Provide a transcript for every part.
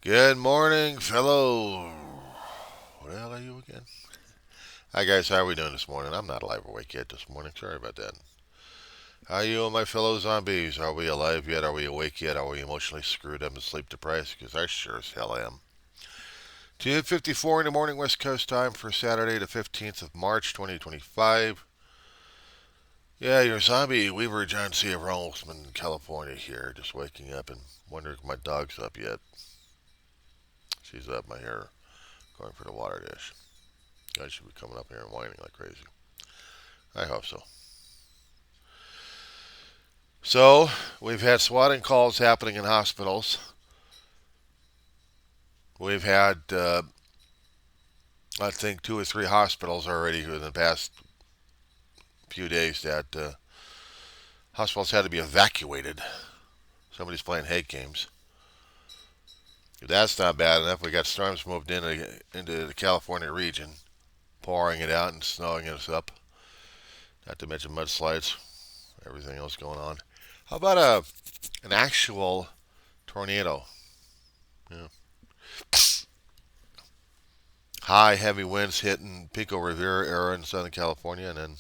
Good morning, fellow. What the hell are you again? Hi, guys. How are we doing this morning? I'm not alive or awake yet this morning. Sorry about that. How are you and my fellow zombies? Are we alive yet? Are we awake yet? Are we emotionally screwed up and sleep deprived? Because I sure as hell am. 2:54 in the morning, West Coast time for Saturday, the 15th of March, 2025. Yeah, your zombie Weaver John C. of Rolesman, California here. Just waking up and wondering if my dog's up yet. She's up. My hair going for the water dish. I should be coming up here and whining like crazy. I hope so. So, we've had swatting calls happening in hospitals. We've had, I think, two or three hospitals already in the past few days that hospitals had to be evacuated. Somebody's playing hate games. If that's not bad enough, we got storms moved into the California region, pouring it out and snowing us up. Not to mention mudslides, everything else going on. How about an actual tornado? Yeah. High, heavy winds hitting Pico Rivera area in Southern California, and then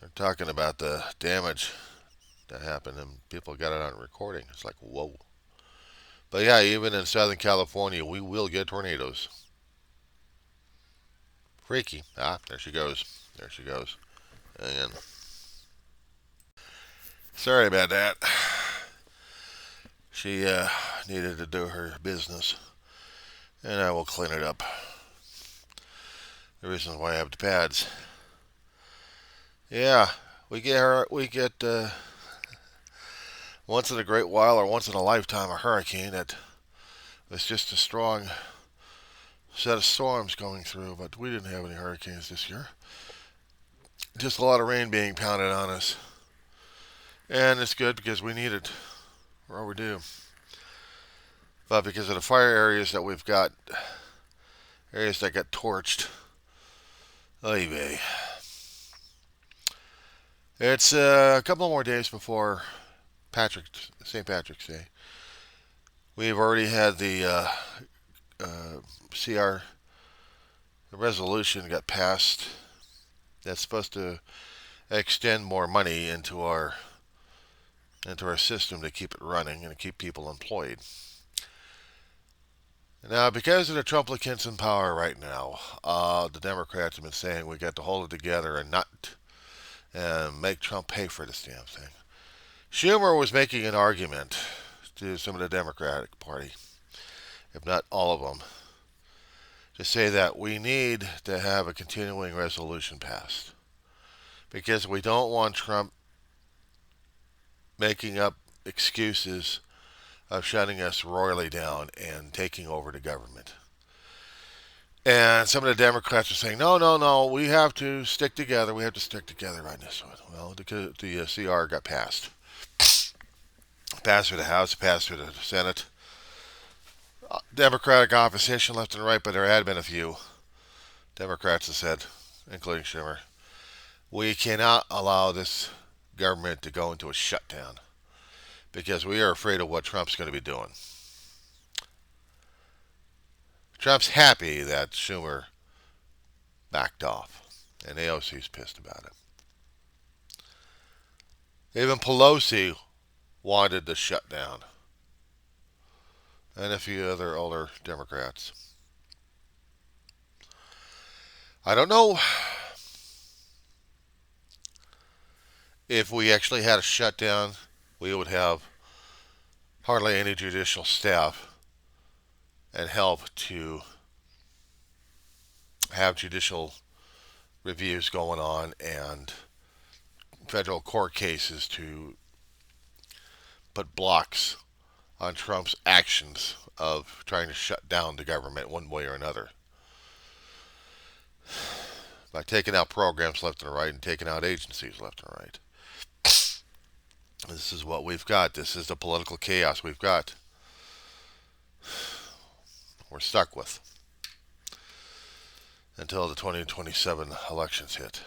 they're talking about the damage that happened, and people got it on recording. It's like, whoa. But yeah, even in Southern California, we will get tornadoes. Freaky. Ah, there she goes. There she goes. And sorry about that. She needed to do her business, and I will clean it up. The reason why I have the pads. Yeah, we get once in a great while or once in a lifetime a hurricane that was just a strong set of storms going through, but we didn't have any hurricanes this year. Just a lot of rain being pounded on us. And it's good because we need it. We're overdue. But because of the fire areas that we've got, areas that got torched, oy vey. It's a couple more days before St. Patrick's Day. We've already had the CR, the resolution got passed that's supposed to extend more money into our system to keep it running and to keep people employed. Now, because of the Trumplicans in power right now, the Democrats have been saying we got to hold it together and not make Trump pay for this damn thing. Schumer was making an argument to some of the Democratic Party, if not all of them, to say that we need to have a continuing resolution passed because we don't want Trump making up excuses of shutting us royally down and taking over the government. And some of the Democrats are saying, no, no, no, we have to stick together. We have to stick together on this one. Well, the CR got passed. Passed through the House, passed through the Senate. Democratic opposition left and right, but there had been a few Democrats that said, including Schumer, we cannot allow this government to go into a shutdown because we are afraid of what Trump's going to be doing. Trump's happy that Schumer backed off, and AOC's pissed about it. Even Pelosi wanted the shutdown, and a few other older Democrats. I don't know if we actually had a shutdown, we would have hardly any judicial staff and help to have judicial reviews going on and federal court cases to put blocks on Trump's actions of trying to shut down the government one way or another by taking out programs left and right and taking out agencies left and right. This is what we've got. This is the political chaos we've got. We're stuck with until the 2027 elections hit,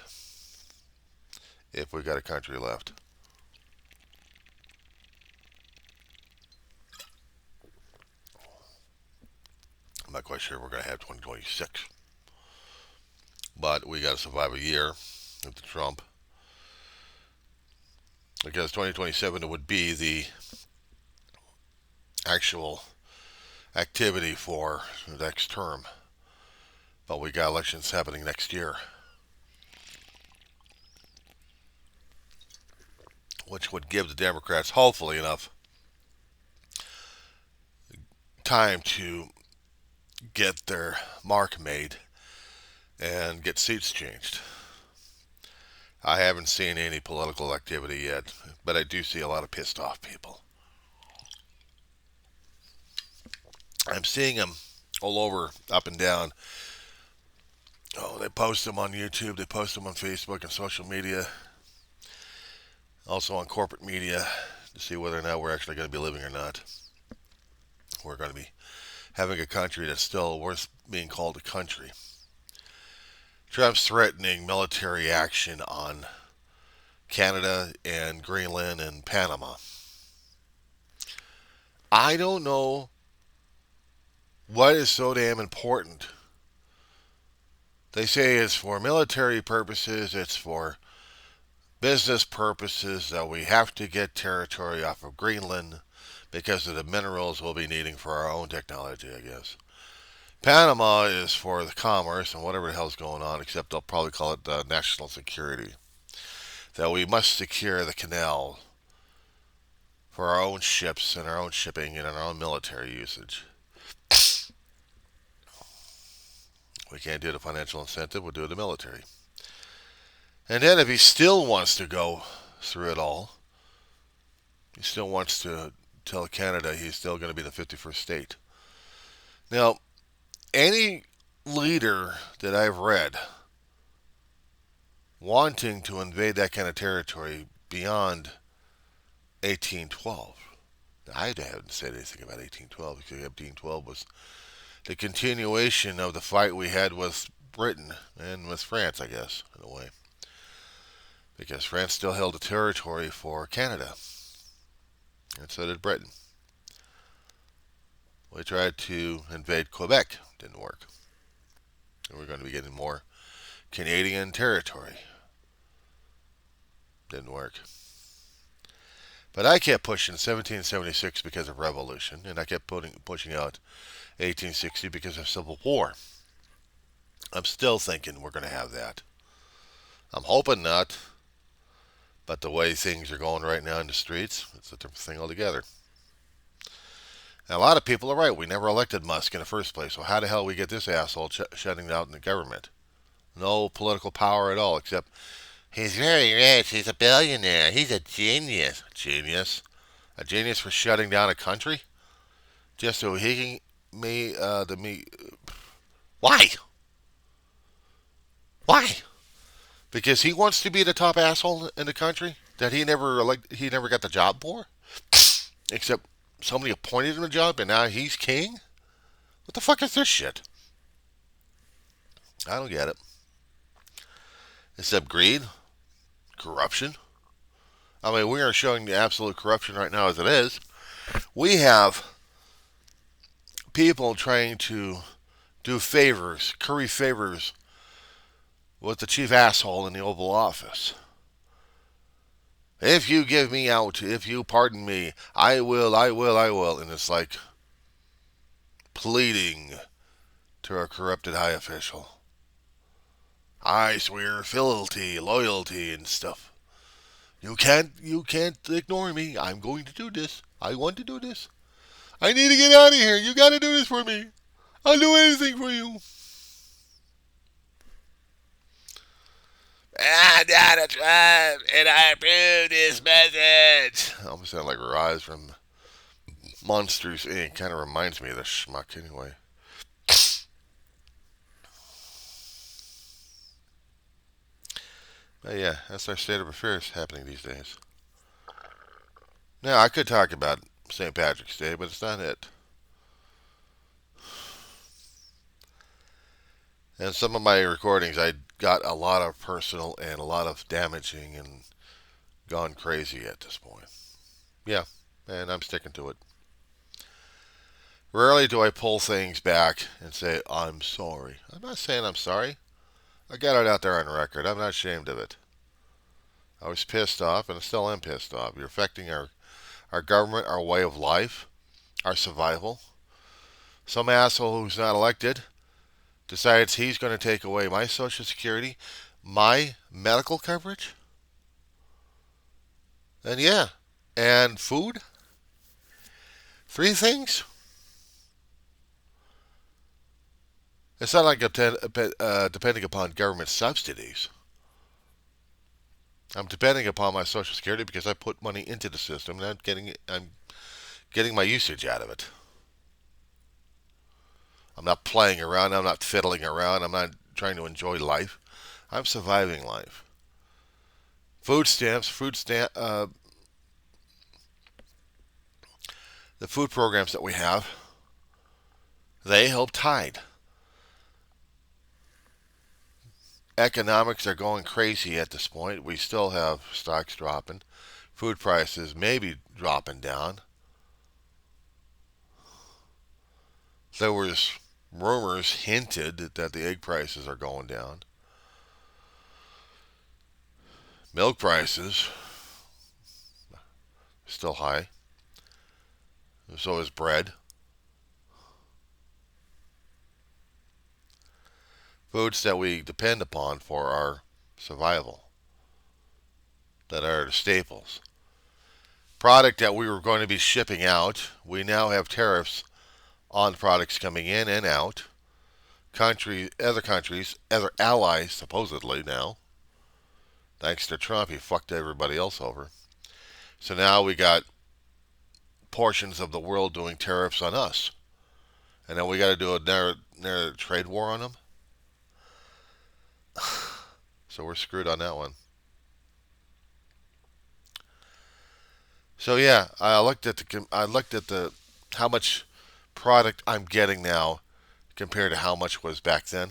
if we've got a country left. I'm not quite sure we're going to have 2026. But we got to survive a year with the Trump. Because 2027 would be the actual activity for the next term. But we got elections happening next year, which would give the Democrats hopefully enough time to get their mark made and get seats changed. I haven't seen any political activity yet, but I do see a lot of pissed off people. I'm seeing them all over, up and down. Oh, they post them on YouTube, they post them on Facebook and social media, also on corporate media to see whether or not we're actually going to be living or not. We're going to be having a country that's still worth being called a country. Trump's threatening military action on Canada and Greenland and Panama. I don't know what is so damn important. They say it's for military purposes, it's for business purposes, that we have to get territory off of Greenland because of the minerals we'll be needing for our own technology, I guess. Panama is for the commerce and whatever the hell's going on, except they'll probably call it national security. That we must secure the canal for our own ships and our own shipping and our own military usage. We can't do the financial incentive, we'll do the military. And then if he still wants to go through it all, he still wants to tell Canada he's still going to be the 51st state. Now, any leader that I've read wanting to invade that kind of territory beyond 1812, I haven't said anything about 1812 because 1812 was the continuation of the fight we had with Britain and with France, I guess, in a way. Because France still held a territory for Canada. And so did Britain. We tried to invade Quebec. Didn't work. And we're going to be getting more Canadian territory. Didn't work. But I kept pushing 1776 because of revolution, and I kept pushing out 1860 because of Civil War. I'm still thinking we're going to have that. I'm hoping not. But the way things are going right now in the streets, it's a different thing altogether. And a lot of people are right. We never elected Musk in the first place. So how the hell we get this asshole shutting down the government? No political power at all, except he's very rich. He's a billionaire. He's a genius. Genius? A genius for shutting down a country? Just so he can Why? Why? Because he wants to be the top asshole in the country that he never got the job for? Except somebody appointed him a job and now he's king? What the fuck is this shit? I don't get it. Except greed, corruption. I mean, we are showing the absolute corruption right now as it is. We have people trying to do favors, curry favors with the chief asshole in the Oval Office. If you give me out, if you pardon me, I will. And it's like pleading to a corrupted high official. I swear fealty, loyalty, and stuff. You can't ignore me. I'm going to do this. I want to do this. I need to get out of here. You got to do this for me. I'll do anything for you. I'm Donald Trump, and I approve this message. I almost sound like Roz from Monsters, Inc. Kind of reminds me of the schmuck anyway. But yeah, that's our state of affairs happening these days. Now, I could talk about St. Patrick's Day, but it's not it. And some of my recordings, I got a lot of personal and a lot of damaging and gone crazy at this point. Yeah, and I'm sticking to it. Rarely do I pull things back and say, I'm sorry. I'm not saying I'm sorry. I got it out there on record. I'm not ashamed of it. I was pissed off and I still am pissed off. You're affecting our government, our way of life, our survival. Some asshole who's not elected decides he's going to take away my Social Security, my medical coverage, and yeah, and food. Three things. It's not like depending upon government subsidies. I'm depending upon my Social Security because I put money into the system and I'm getting my usage out of it. I'm not playing around. I'm not fiddling around. I'm not trying to enjoy life. I'm surviving life. The food programs that we have, they help tide. Economics are going crazy at this point. We still have stocks dropping. Food prices maybe dropping down. There was rumors hinted that the egg prices are going down. Milk prices still high. So is bread. Foods that we depend upon for our survival, that are the staples. Product that we were going to be shipping out, we now have tariffs on products coming in and out. Other countries, other allies, supposedly now, thanks to Trump, he fucked everybody else over. So now we got portions of the world doing tariffs on us, and then we got to do another trade war on them. So we're screwed on that one. So yeah, I looked at the how much product I'm getting now compared to how much was back then.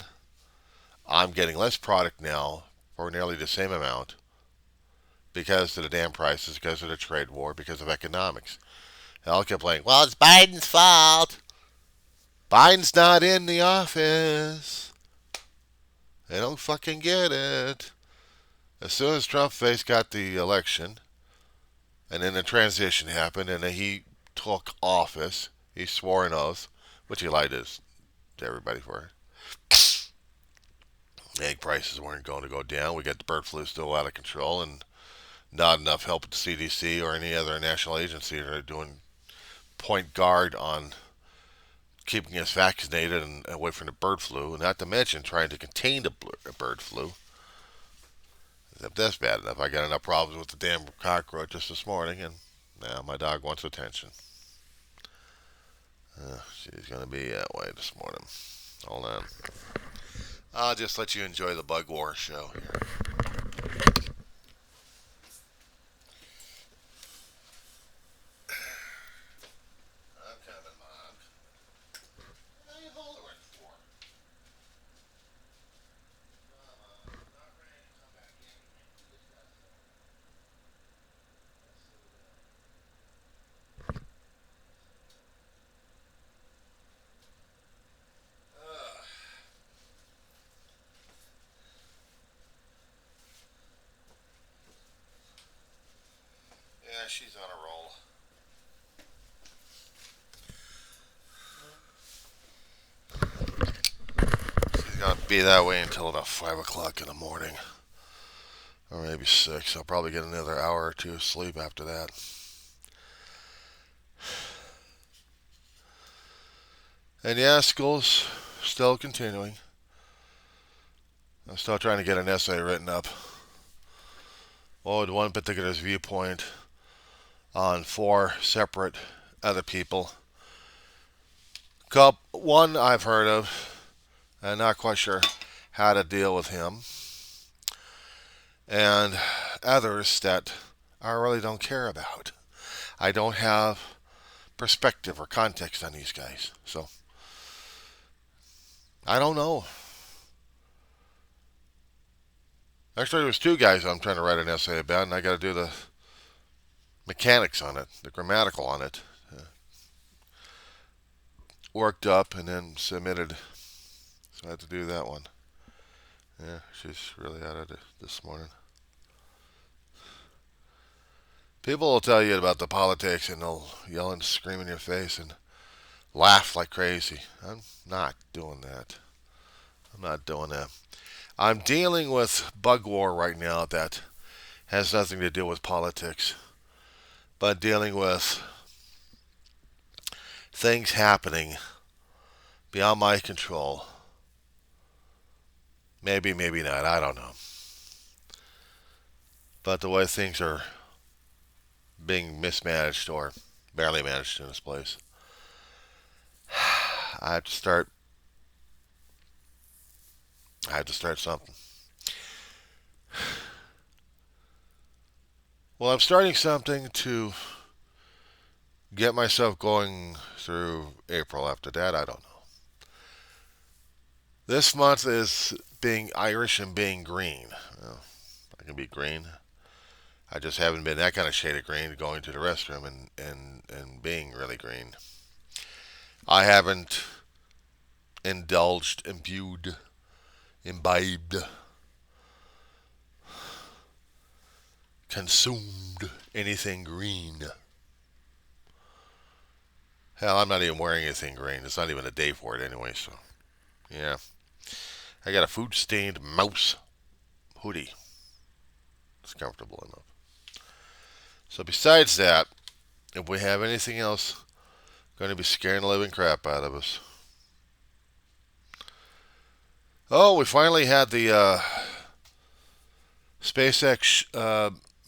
I'm getting less product now for nearly the same amount because of the damn prices, because of the trade war, because of economics. And I'll complain, well, it's Biden's fault. Biden's not in the office. They don't fucking get it. As soon as Trump face got the election, and then the transition happened, and then he took office, he swore an oath, which he lied to everybody for. Egg prices weren't going to go down. We got the bird flu still out of control, and not enough help at the CDC or any other national agency that are doing point guard on keeping us vaccinated and away from the bird flu, not to mention trying to contain the bird flu. If that's bad enough, I got enough problems with the damn cockroaches this morning, and now my dog wants attention. She's going to be that way this morning. Hold on. I'll just let you enjoy the bug war show here. I'm coming, Mom. What are you hollering for? I'm not ready to come back in. Yeah, she's on a roll. She's going to be that way until about 5 o'clock in the morning. Or maybe 6. I'll probably get another hour or two of sleep after that. And yeah, school's still continuing. I'm still trying to get an essay written up. Well, with one particular viewpoint on 4 separate other people. One I've heard of. I'm not quite sure how to deal with him. And others that I really don't care about. I don't have perspective or context on these guys. So, I don't know. Actually, there's 2 guys I'm trying to write an essay about, and I got to do the mechanics on it, the grammatical on it. worked up and then submitted. So I had to do that one. Yeah, she's really out of it this morning. People will tell you about the politics and they'll yell and scream in your face and laugh like crazy. I'm not doing that. I'm not doing that. I'm dealing with bug war right now that has nothing to do with politics, but dealing with things happening beyond my control. Maybe, maybe not. I don't know. But the way things are being mismanaged or barely managed in this place, I have to start. I have to start something. Well, I'm starting something to get myself going through April. After that, I don't know. This month is being Irish and being green. Well, I can be green. I just haven't been that kind of shade of green going to the restroom and being really green. I haven't indulged, imbued, imbibed, consumed anything green. Hell, I'm not even wearing anything green. It's not even a day for it anyway, so yeah. I got a food stained mouse hoodie. It's comfortable enough. So besides that, if we have anything else going to be scaring the living crap out of us. Oh, we finally had the SpaceX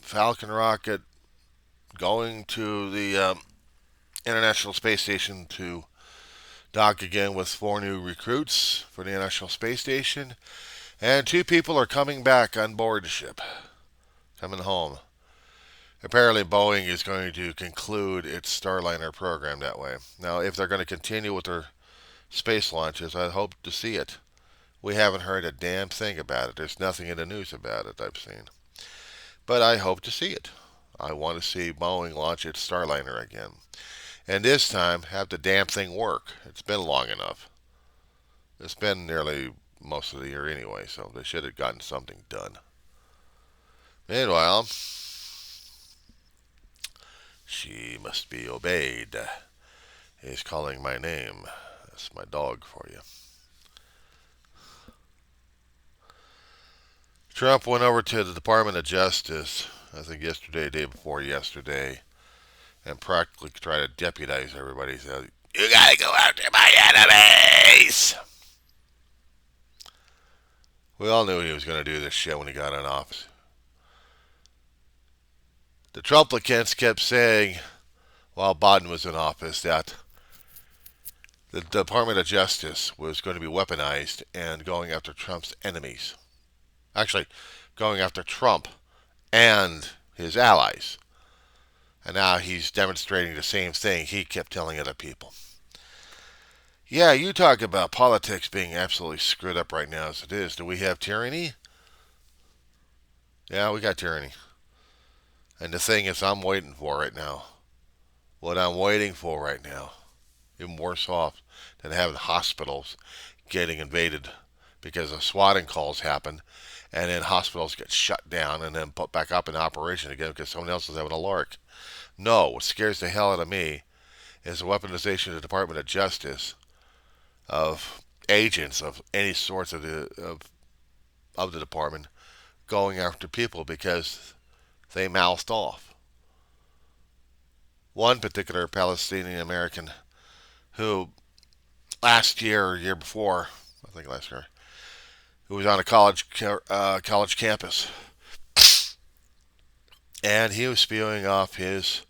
Falcon rocket going to the International Space Station to dock again with 4 new recruits for the International Space Station. And 2 people are coming back on board the ship, coming home. Apparently, Boeing is going to conclude its Starliner program that way. Now, if they're going to continue with their space launches, I hope to see it. We haven't heard a damn thing about it. There's nothing in the news about it I've seen. But I hope to see it. I want to see Boeing launch its Starliner again. And this time, have the damn thing work. It's been long enough. It's been nearly most of the year anyway, so they should have gotten something done. Meanwhile, she must be obeyed. He's calling my name. That's my dog for you. Trump went over to the Department of Justice, I think yesterday, day before yesterday, and practically tried to deputize everybody. He said, "You gotta go after my enemies!" We all knew he was going to do this shit when he got in office. The Trumplicants kept saying, while Biden was in office, that the Department of Justice was going to be weaponized and going after Trump's enemies. Actually, going after Trump and his allies. And now he's demonstrating the same thing he kept telling other people. Yeah, you talk about politics being absolutely screwed up right now as it is. Do we have tyranny? Yeah, we got tyranny. And the thing is, I'm waiting for right now. What I'm waiting for right now, even worse off than having hospitals getting invaded because of swatting calls happen, and then hospitals get shut down and then put back up in operation again because someone else is having a lark. No, what scares the hell out of me is the weaponization of the Department of Justice of agents of any sorts of the department going after people because they mouthed off. One particular Palestinian American who last year or year before, I think last year, who was on a college campus, and he was spewing off his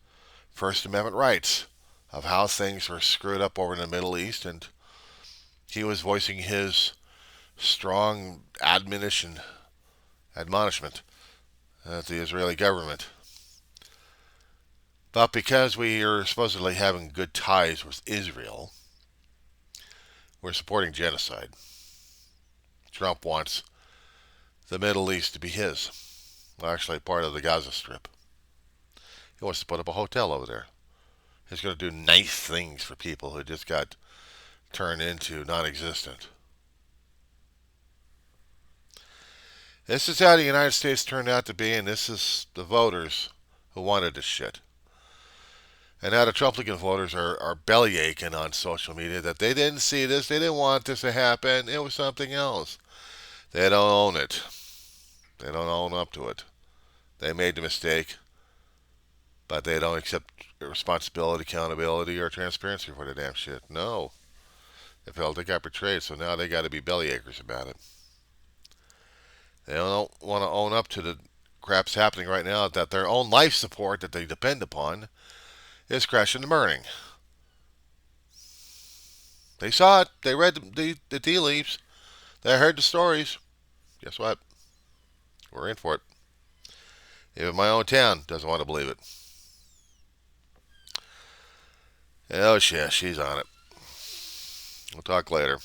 First Amendment rights of how things were screwed up over in the Middle East, and he was voicing his strong admonition at the Israeli government. But because we are supposedly having good ties with Israel, we're supporting genocide. Trump wants the Middle East to be his. Well, actually, part of the Gaza Strip. He wants to put up a hotel over there. He's going to do nice things for people who just got turned into non-existent. This is how the United States turned out to be, and this is the voters who wanted this shit. And now the Trumplican voters are belly aching on social media that they didn't see this, they didn't want this to happen, it was something else. They don't own it. They don't own up to it. They made the mistake, but they don't accept responsibility, accountability, or transparency for the damn shit. No. They felt they got betrayed, so now they got to be belly achers about it. They don't want to own up to the crap's happening right now, that their own life support that they depend upon is crashing and burning. They saw it. They read the tea leaves. They heard the stories. Guess what? We're in for it. Even my own town doesn't want to believe it. Oh, shit, she's on it. We'll talk later.